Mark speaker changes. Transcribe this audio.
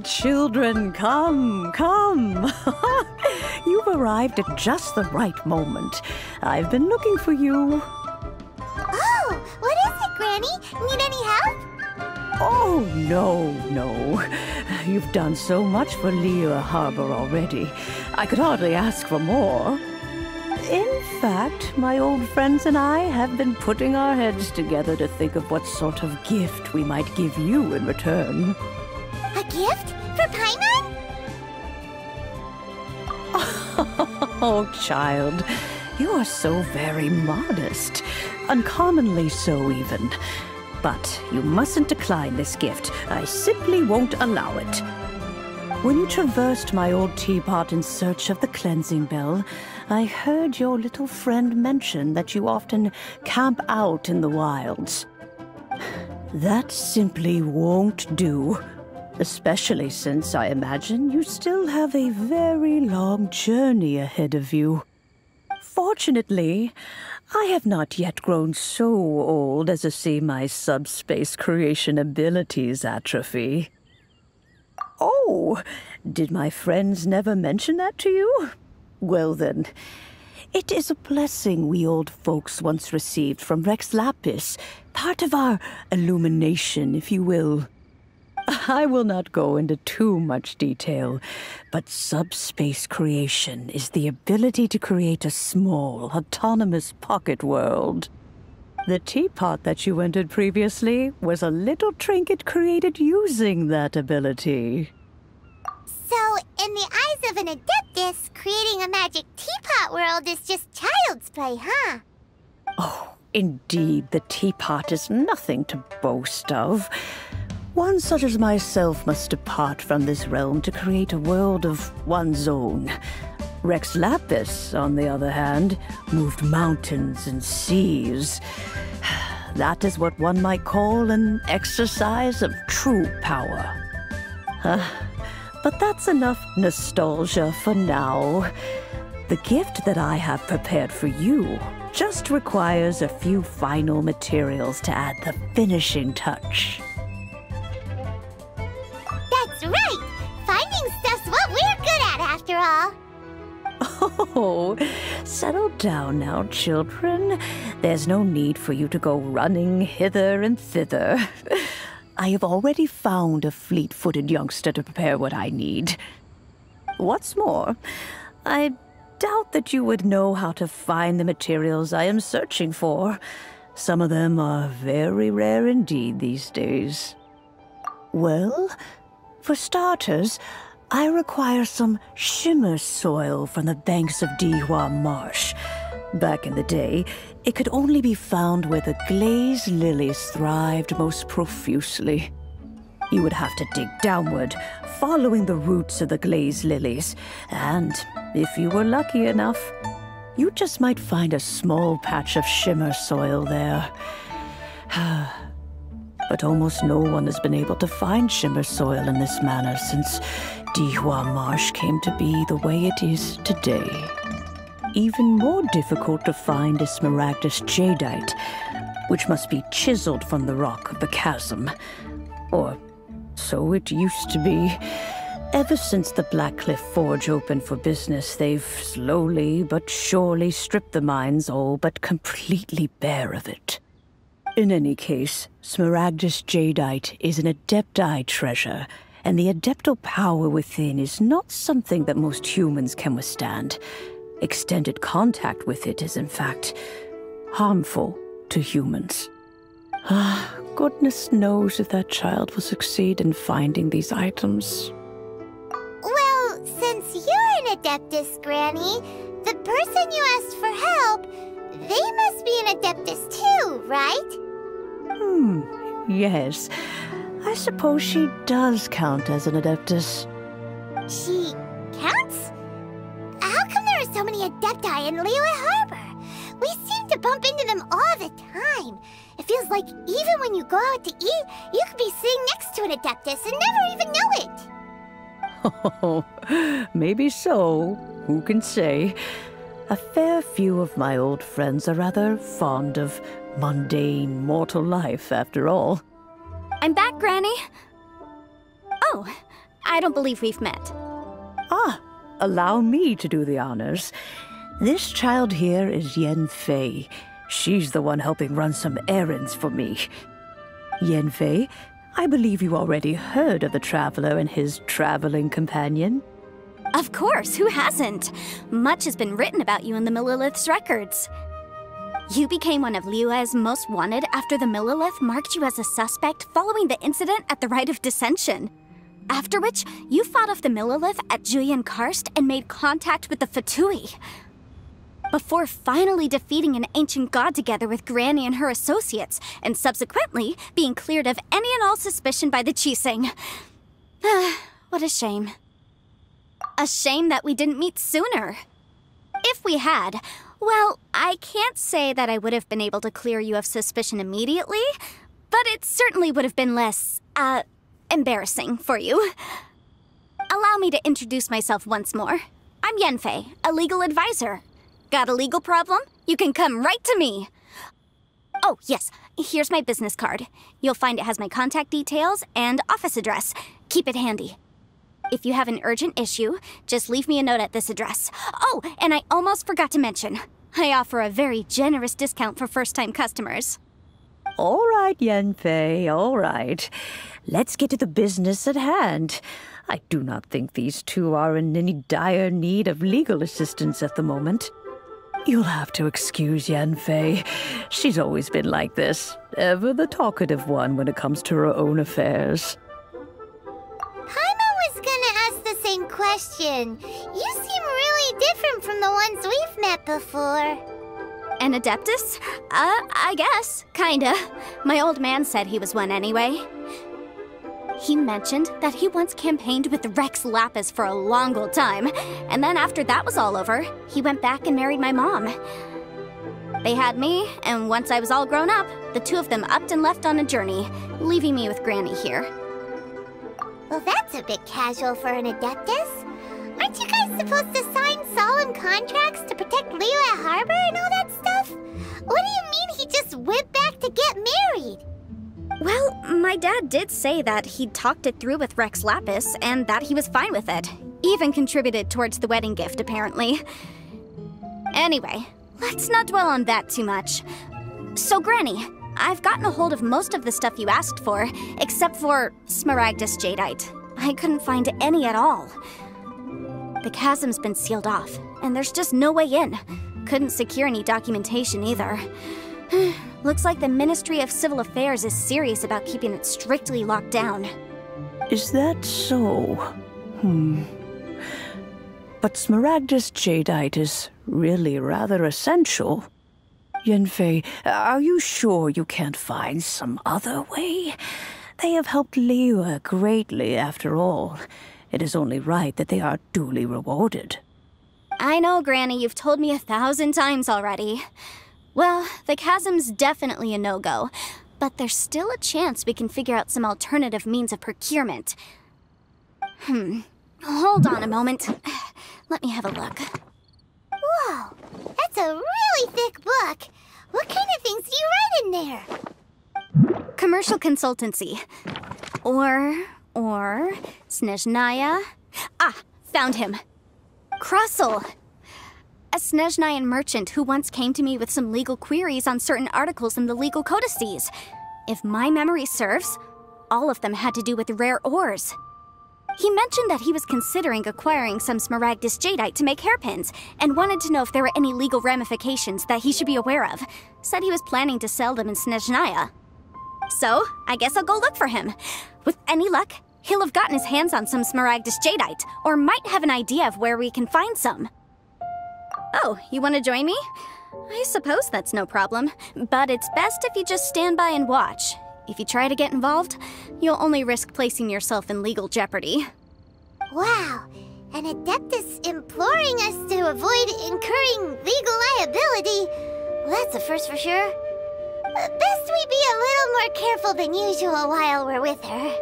Speaker 1: Children, come, come. You've arrived at just the right moment. I've been looking for you.
Speaker 2: Oh, what is it, Granny? Need any help?
Speaker 1: Oh, no. You've done so much for Liyue Harbor already. I could hardly ask for more. In fact, my old friends and I have been putting our heads together to think of what sort of gift we might give you in return.
Speaker 2: A gift? For Paimon?
Speaker 1: Oh, child, you are so very modest. Uncommonly so, even. But you mustn't decline this gift. I simply won't allow it. When you traversed my old teapot in search of the cleansing bell, I heard your little friend mention that you often camp out in the wilds. That simply won't do. Especially since I imagine you still have a very long journey ahead of you. Fortunately, I have not yet grown so old as to see my subspace creation abilities atrophy. Oh, did my friends never mention that to you? Well then, it is a blessing we old folks once received from Rex Lapis, part of our illumination, if you will. I will not go into too much detail, but subspace creation is the ability to create a small, autonomous pocket world. The teapot that you entered previously was a little trinket created using that ability.
Speaker 2: So, in the eyes of an Adeptus, creating a magic teapot world is just child's play, huh?
Speaker 1: Oh, indeed, the teapot is nothing to boast of. One such as myself must depart from this realm to create a world of one's own. Rex Lapis, on the other hand, moved mountains and seas. That is what one might call an exercise of true power. But that's enough nostalgia for now. The gift that I have prepared for you just requires a few final materials to add the finishing touch.
Speaker 2: That's right! Finding stuff's what we're good at, after all.
Speaker 1: Oh, settle down now, children. There's no need for you to go running hither and thither. I have already found a fleet-footed youngster to prepare what I need. What's more, I doubt that you would know how to find the materials I am searching for. Some of them are very rare indeed these days. Well, for starters, I require some shimmer soil from the banks of Dihua Marsh. Back in the day, it could only be found where the glazed lilies thrived most profusely. You would have to dig downward, following the roots of the glazed lilies, and if you were lucky enough, you just might find a small patch of shimmer soil there. But almost no one has been able to find shimmer soil in this manner since Dihua Marsh came to be the way it is today. Even more difficult to find is smaragdus jadeite, which must be chiseled from the rock of the chasm. Or so it used to be. Ever since the Blackcliff Forge opened for business, they've slowly but surely stripped the mines all but completely bare of it. In any case, smaragdus jadeite is an adepti treasure, and the adeptal power within is not something that most humans can withstand. Extended contact with it is, in fact, harmful to humans. Goodness knows if that child will succeed in finding these items.
Speaker 2: Well, since you're an Adeptus, Granny, the person you asked for help, they must be an Adeptus too, right?
Speaker 1: Yes. I suppose she does count as an Adeptus.
Speaker 2: She counts? How come there are so many Adepti in Liyue Harbor? We seem to bump into them all the time. It feels like even when you go out to eat, you could be sitting next to an Adeptus and never even know it.
Speaker 1: Oh, maybe so. Who can say? A fair few of my old friends are rather fond of mundane mortal life, after all.
Speaker 3: I'm back, Granny. Oh, I don't believe we've met.
Speaker 1: Ah, allow me to do the honors. This child here is Yanfei. She's the one helping run some errands for me. Yanfei, I believe you already heard of the Traveler and his traveling companion.
Speaker 3: Of course, who hasn't? Much has been written about you in the Millilith's records. You became one of Liyue's most wanted after the Millilith marked you as a suspect following the incident at the Rite of Dissension. After which, you fought off the Millilith at Julian Karst and made contact with the Fatui. Before finally defeating an ancient god together with Granny and her associates, and subsequently being cleared of any and all suspicion by the Chiseng. What a shame. A shame that we didn't meet sooner. If we had, well, I can't say that I would have been able to clear you of suspicion immediately, but it certainly would have been less, embarrassing for you. Allow me to introduce myself once more. I'm Yanfei, a legal advisor. Got a legal problem? You can come right to me. Oh, yes, here's my business card. You'll find it has my contact details and office address. Keep it handy. If you have an urgent issue, just leave me a note at this address. Oh, and I almost forgot to mention, I offer a very generous discount for first-time customers.
Speaker 1: All right, Yanfei, all right. Let's get to the business at hand. I do not think these two are in any dire need of legal assistance at the moment. You'll have to excuse Yanfei. She's always been like this, ever the talkative one when it comes to her own affairs.
Speaker 2: Paimon was gonna ask the same question. You seem really different from the ones we've met before.
Speaker 3: An Adeptus? I guess. Kinda. My old man said he was one anyway. He mentioned that he once campaigned with Rex Lapis for a long old time, and then after that was all over, he went back and married my mom. They had me, and once I was all grown up, the two of them upped and left on a journey, leaving me with Granny here.
Speaker 2: Well, that's a bit casual for an Adeptus. Aren't you guys supposed to sign solemn contracts to protect Liyue Harbor and all that stuff? What do you mean he just went back to get married?
Speaker 3: Well, my dad did say that he'd talked it through with Rex Lapis and that he was fine with it. Even contributed towards the wedding gift, apparently. Anyway, let's not dwell on that too much. So, Granny, I've gotten a hold of most of the stuff you asked for, except for Smaragdus Jadeite. I couldn't find any at all. The chasm's been sealed off, and there's just no way in. Couldn't secure any documentation either. Looks like the Ministry of Civil Affairs is serious about keeping it strictly locked down.
Speaker 1: Is that so? But Smaragdus Jadeite is really rather essential. Yanfei, are you sure you can't find some other way? They have helped Liyue greatly, after all. It is only right that they are duly rewarded.
Speaker 3: I know, Granny, you've told me 1,000 times already. Well, the chasm's definitely a no-go, but there's still a chance we can figure out some alternative means of procurement. Hold on a moment. Let me have a look.
Speaker 2: Whoa, that's a really thick book. What kind of things do you write in there?
Speaker 3: Commercial consultancy. Or Snezhnaya. Ah, found him. Krusell. A Snezhnayan merchant who once came to me with some legal queries on certain articles in the legal codices. If my memory serves, all of them had to do with rare ores. He mentioned that he was considering acquiring some Smaragdus Jadeite to make hairpins, and wanted to know if there were any legal ramifications that he should be aware of. Said he was planning to sell them in Snezhnaya. So, I guess I'll go look for him. With any luck, he'll have gotten his hands on some Smaragdus Jadeite, or might have an idea of where we can find some. Oh, you want to join me? I suppose that's no problem, but it's best if you just stand by and watch. If you try to get involved, you'll only risk placing yourself in legal jeopardy.
Speaker 2: Wow, an Adeptus imploring us to avoid incurring legal liability. Well, that's a first for sure. Best we be a little more careful than usual while we're with her.